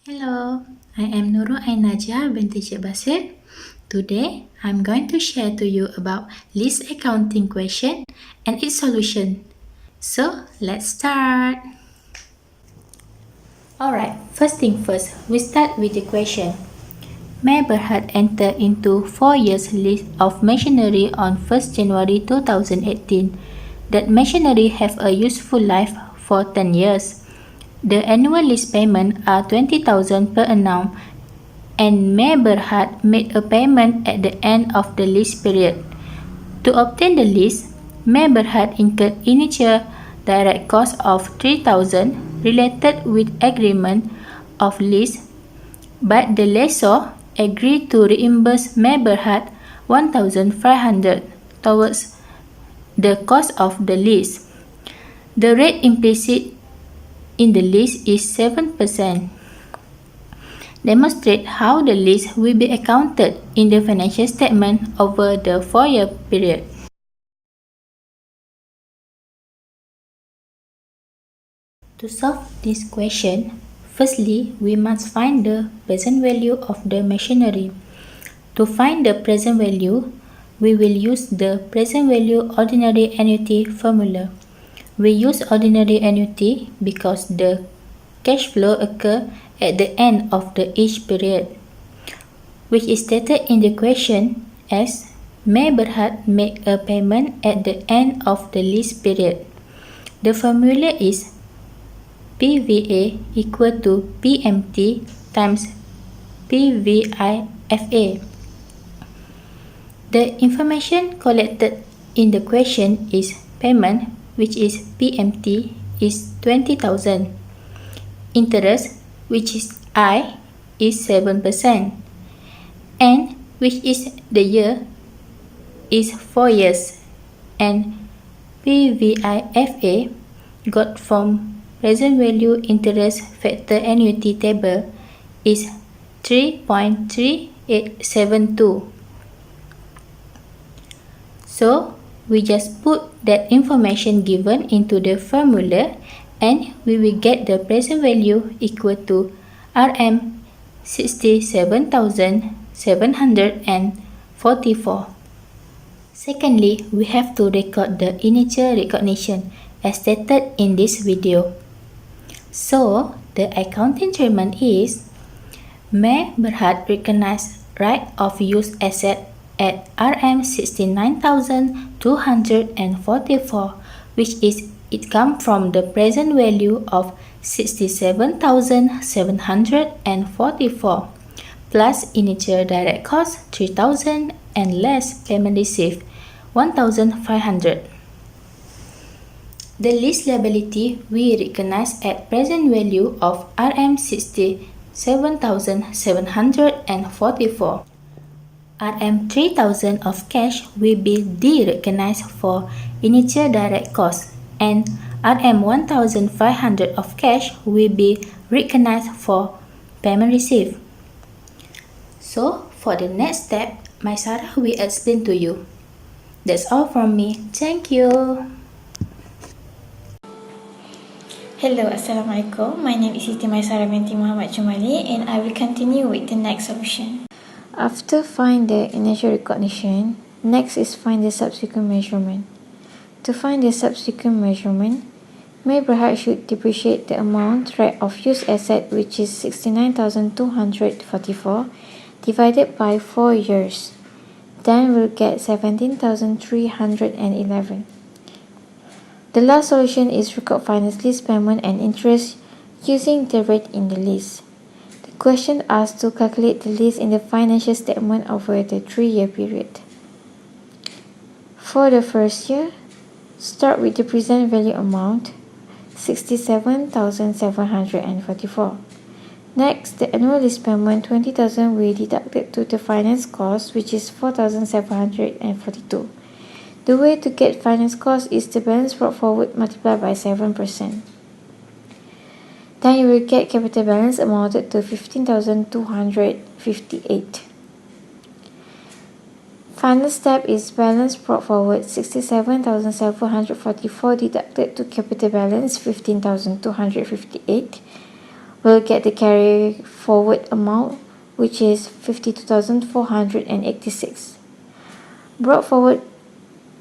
Hello, I am NURUL and NAJIHAH BINTI BASIR. Today, I'm going to share to you about lease accounting question and its solution. So, let's start. Alright, first thing first, we start with the question. May Berhad enter into 4 years lease of machinery on 1st January 2018. That machinery have a useful life for 10 years. The annual lease payment are 20,000 per annum, and May Berhad made a payment at the end of the lease period. To obtain the lease, May Berhad incurred initial direct cost of 3,000 related with agreement of lease, but the lessor agreed to reimburse May Berhad 1,500 towards the cost of the lease. The rate implicit in the lease is 7%. Demonstrate how the lease will be accounted in the financial statement over the 4-year period. To solve this question, firstly, we must find the present value of the machinery. To find the present value, we will use the present value ordinary annuity formula. We use ordinary annuity because the cash flow occurs at the end of each period, which is stated in the question as May Berhad make a payment at the end of the lease period. The formula is PVA equal to PMT times PVIFA. The information collected in the question is payment, which is PMT, is 20,000. Interest, which is I, is 7%. And which is the year, is 4 years. And PVIFA got from present value interest factor annuity table is 3.3872. So, we just put that information given into the formula and we will get the present value equal to Rm 67,744. Secondly, we have to record the initial recognition as stated in this video. So, the accounting treatment is May Berhad recognized right of use asset at Rm 69,244, which is it come from the present value of 67,744 plus initial direct cost 3,000 and less payment received 1,500. The lease liability we recognize at present value of Rm 67,744. Rm 3,000 of cash will be de-recognized for initial direct cost, and Rm 1,500 of cash will be recognized for payment received. So, for the next step, MAISARAH will explain to you. That's all from me. Thank you. Hello, Assalamualaikum. My name is Siti MAISARAH binti Muhammad JUMALEE, and I will continue with the next solution. After find the initial recognition, next is find the subsequent measurement. To find the subsequent measurement, May Berhad should depreciate the amount right of use asset, which is 69,244 divided by 4 years. Then we'll get 17,311. The last solution is record finance lease payment and interest using the rate in the lease. The question asks to calculate the lease in the financial statement over the 3-year period. For the first year, start with the present value amount, 67,744. Next, the annual lease payment 20,000 will be deducted to the finance cost, which is 4,742. The way to get finance cost is the balance brought forward multiplied by 7%. Then you will get capital balance amounted to 15,258. Final step is balance brought forward 67,744 deducted to capital balance 15,258. We'll get the carry forward amount, which is 52,486. Brought forward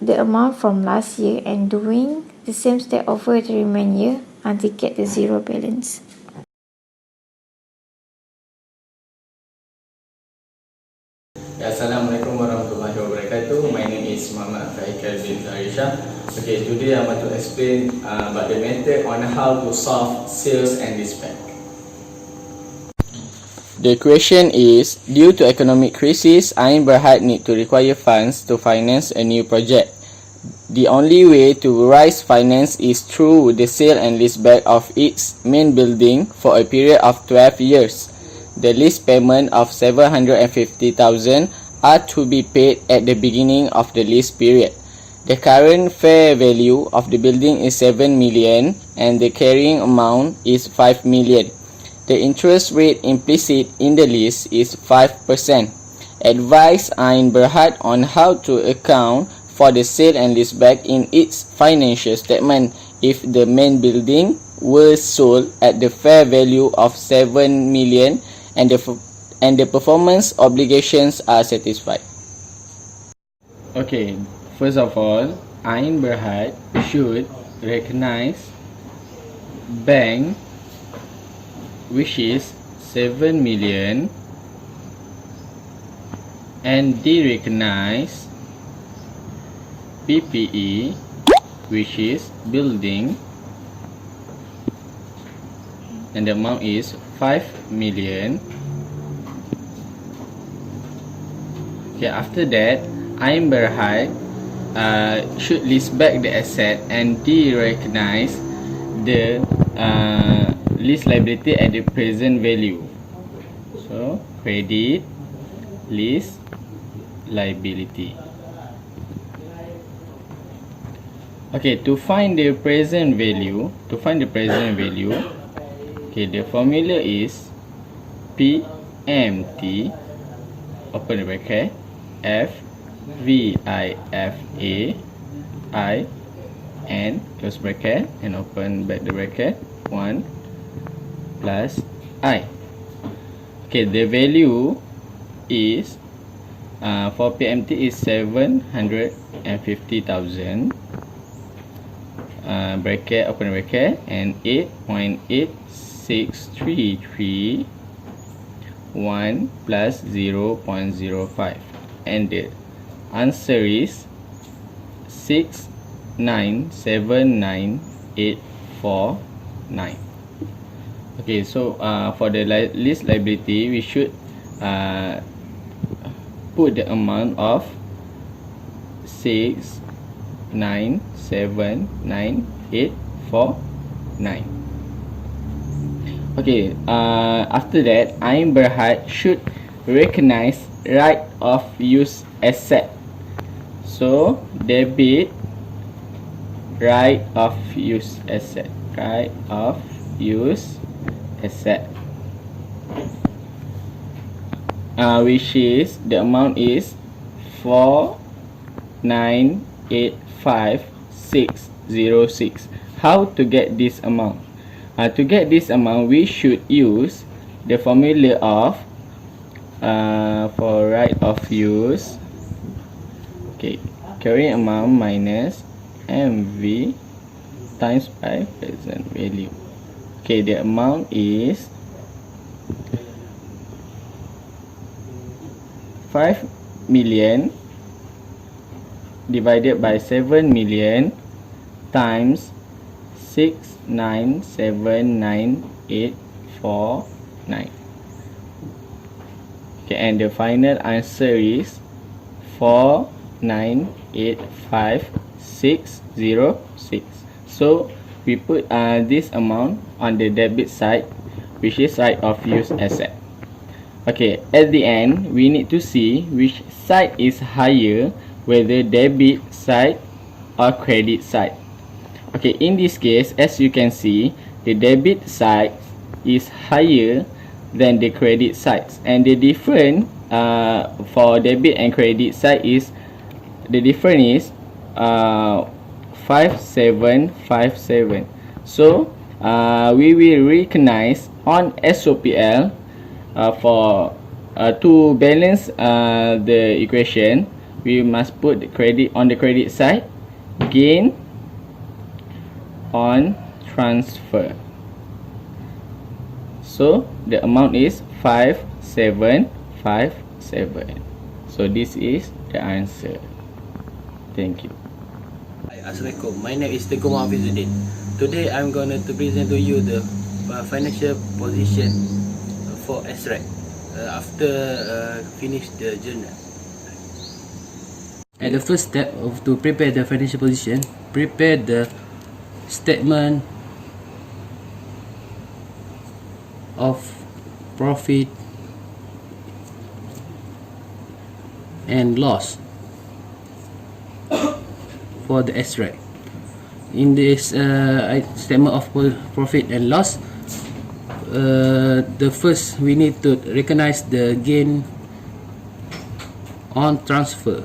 the amount from last year and doing the same step over the remaining year until get the zero balance. Assalamualaikum warahmatullahi wabarakatuh. My name is Muhammad HAIKAL bin HISHAM. Okay, today I want to explain about the method on how to solve sales and leaseback. The question is, due to economic crisis, IBRAHIM need to require funds to finance a new project. The only way to raise finance is through the sale and leaseback of its main building for a period of 12 years. The lease payment of 750,000 are to be paid at the beginning of the lease period. The current fair value of the building is 7 million and the carrying amount is 5 million. The interest rate implicit in the lease is 5%. Advise IBRAHIM on how to account for the sale and leaseback in its financial statement if the main building was sold at the fair value of 7 million and the performance obligations are satisfied. Okay, first of all, IBRAHIM should recognize bank, which is 7 million, and de-recognize PPE, which is building, and the amount is 5 million. Okay, after that, IBRAHIM should lease back the asset and de-recognize the lease liability at the present value. So, credit, lease, liability. Okay, to find the present value, okay, the formula is PMT, open the bracket, FVIFA and close bracket and open back the bracket, 1 plus I. Okay, the value is for PMT is 750,000, bracket, open bracket, and 8.8633 1 plus 0.05, and the answer is 6979849. Okay, so for the lease liability, we should put the amount of 6979849. Okay, after that, IBRAHIM should recognize right of use asset. So, debit right of use asset. Right of use asset. Which is, the amount is 4985606. How to get this amount? To get this amount, we should use the formula of for right of use, okay, carrying amount minus MV times by present value. Okay, the amount is 5 million divided by 7 million times 6979849. Okay, and the final answer is 4985606. So we put this amount on the debit side, which is right of use asset. Okay, at the end, we need to see which side is higher, whether debit side or credit side. Okay, in this case, as you can see, the debit side is higher than the credit sides, and the difference for debit and credit side is the difference is 5757. So we will recognize on SOPL for to balance the equation, we must put the credit on the credit side, gain on transfer. So the amount is 5757. So this is the answer. Thank you. Assalamualaikum. My name is Hafizuddin. Today I'm going to present to you the financial position for SREC after finish the journal. At the first step to prepare the financial position, prepare the statement of profit and loss for the SREC. In this statement of profit and loss, the first we need to recognize the gain on transfer.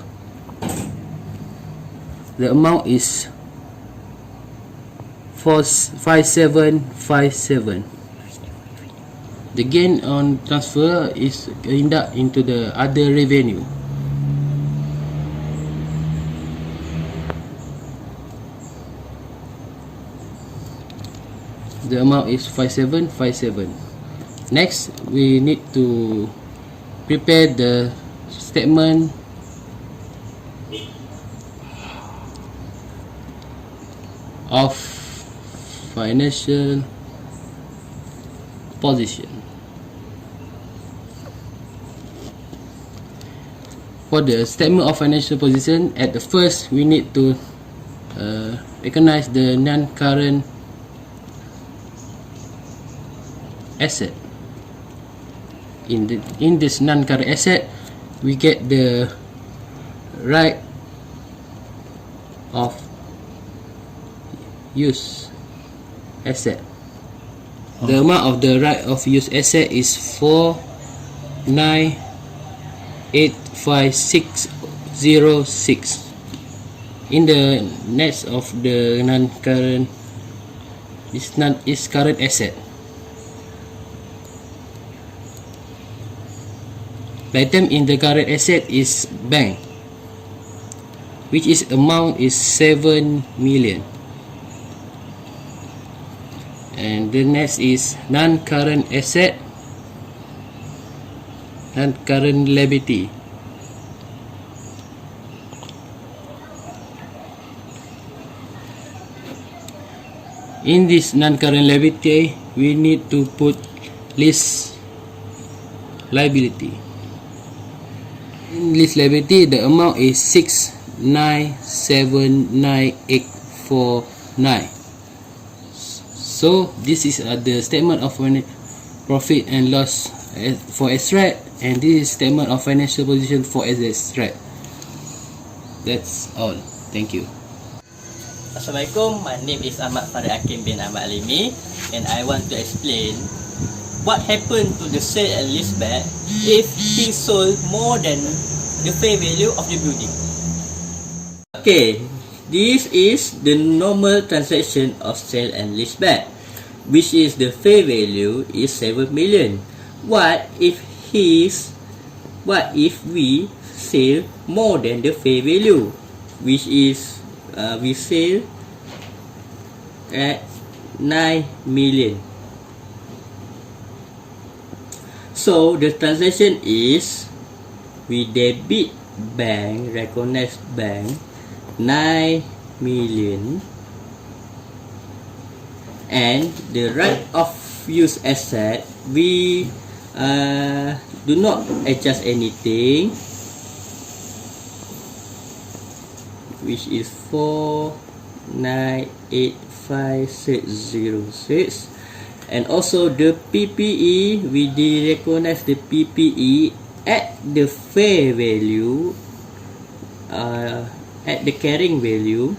The amount is 5757. The gain on transfer is induct into the other revenue. The amount is 5757. Next, we need to prepare the statement of financial position. For the statement of financial position, at the first we need to recognize the non-current asset. In this non-current asset, we get the right of use asset. The amount of the right of use asset is 4985606. In the next of the non-current is current asset. The item in the current asset is bank, which is amount is 7 million. And the next is non-current asset, non-current liability. In this non-current liability, we need to put lease liability. In lease liability, the amount is 6979849. So this is the statement of profit and loss for SREC, and this is statement of financial position for SREC. That's all. Thank you. Assalamualaikum. My name is FARID HAKIM bin HALIMI, and I want to explain what happened to the sale and leaseback if he sold more than the fair value of the building. Okay, this is the normal transaction of sale and leaseback, which is the fair value is 7 million. What if we sell more than the fair value, which is we sell at 9 million. So the transaction is we debit bank, recognized bank 9 million, and the right of use asset we do not adjust anything, which is 4985606. And also the PPE, we recognize the PPE at the fair value, at the carrying value,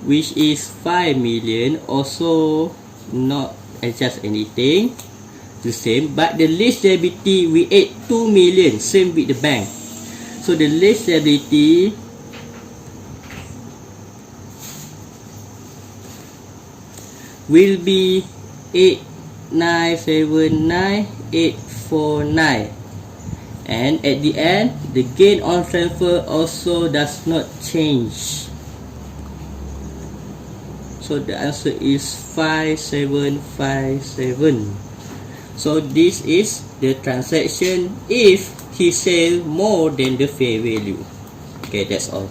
which is 5 million, also not adjust anything. the same, but the lease liability we add 2 million, same with the bank. So the lease liability will be 8,979,849, and at the end the gain on transfer also does not change. So the answer is 5757. So this is the transaction if he sell more than the fair value. Okay, that's all.